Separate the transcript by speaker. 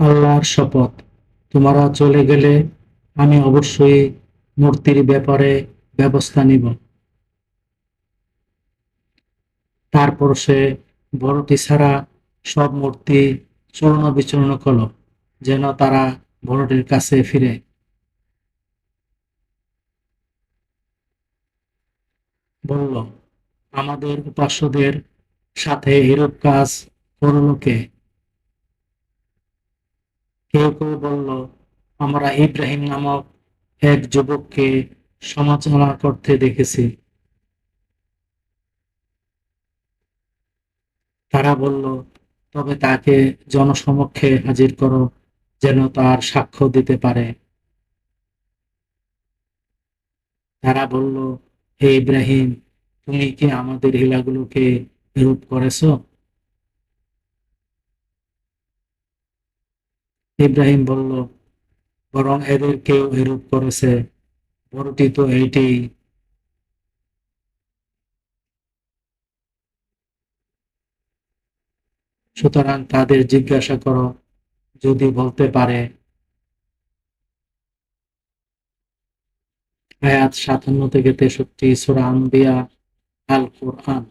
Speaker 1: আল্লাহর শপথ, তোমরা চলে গেলে আমি অবশ্যই মূর্তির ব্যাপারে ব্যবস্থা নিব। তারপর সে বড়টি ছাড়া সব মূর্তি চূর্ণ বিচূর্ণ করল, যেন তারা বড়টির কাছে ফিরে। বলল, আমাদের উপাস্যদের সাথে এরূপ কাজ করল কে? কেউ কেউ বলল, আমরা ইব্রাহিম নামক এক যুবককে সমালোচনা করতে দেখেছি। তারা বলল, তবে তাকে জনসমক্ষে হাজির করো, যেন তার সাক্ষ্য দিতে পারে। তারা বলল, হে ইব্রাহিম, তুমি কি আমাদের হিলাগুলোকে বিরূপ করেছ? ইব্রাহিম বলল, বরং এদেরকেও এরূপ করেছে, বড়টি তো এইটি। সুতরাং তাদের জিজ্ঞাসা করো, যদি বলতে পারে। আয়াত ৫৭ থেকে ৬৩, সূরা আম্বিয়া, আল কোরআন।